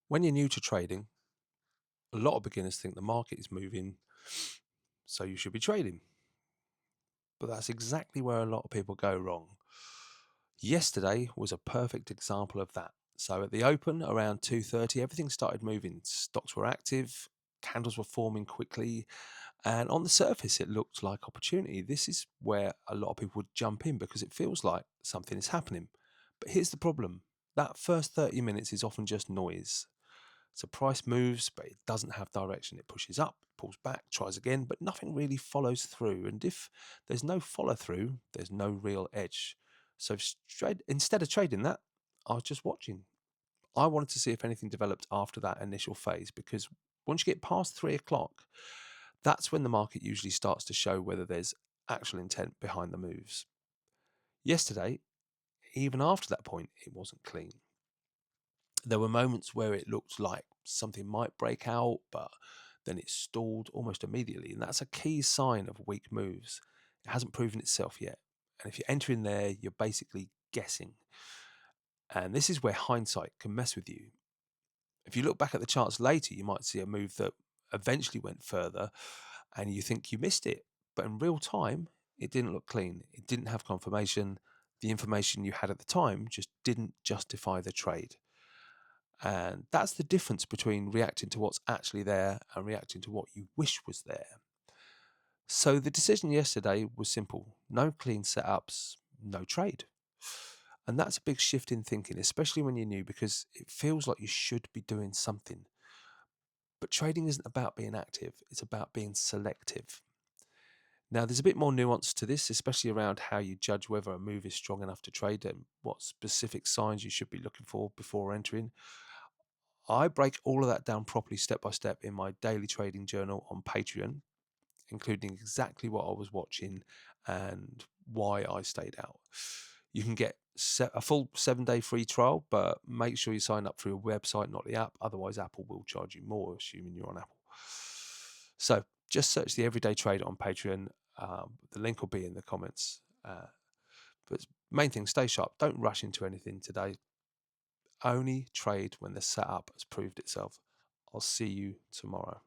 When you're new to trading, a lot of beginners think the market is moving, so you should be trading. But that's exactly where a lot of people go wrong. Yesterday was a perfect example of that. So at the open around 2:30, everything started moving. Stocks were active, candles were forming quickly, and on the surface it looked like opportunity. This is where a lot of people would jump in because it feels like something is happening. But here's the problem. That first 30 minutes is often just noise. So price moves, but it doesn't have direction. It pushes up, pulls back, tries again, but nothing really follows through. And if there's no follow through, there's no real edge. So instead of trading that, I was just watching. I wanted to see if anything developed after that initial phase because once you get past 3 o'clock, that's when the market usually starts to show whether there's actual intent behind the moves. Yesterday, even after that point, it wasn't clean. There were moments where it looked like something might break out, but then it stalled almost immediately. And that's a key sign of weak moves. It hasn't proven itself yet. And if you're entering there, you're basically guessing. And this is where hindsight can mess with you. If you look back at the charts later, you might see a move that eventually went further and you think you missed it. But in real time, it didn't look clean. It didn't have confirmation. The information you had at the time just didn't justify the trade. And that's the difference between reacting to what's actually there and reacting to what you wish was there. So the decision yesterday was simple: no clean setups, no trade. And that's a big shift in thinking, especially when you're new, because it feels like you should be doing something. But trading isn't about being active, it's about being selective. Now, there's a bit more nuance to this, especially around how you judge whether a move is strong enough to trade and what specific signs you should be looking for before entering. I break all of that down properly step by step in my daily trading journal on Patreon, including exactly what I was watching and why I stayed out. You can get a full 7-day free trial, but make sure you sign up through a website, not the app. Otherwise, Apple will charge you more, assuming you're on Apple. So just search the Everyday Trader on Patreon. The link will be in the comments. But main thing, stay sharp. Don't rush into anything today. Only trade when the setup has proved itself. I'll see you tomorrow.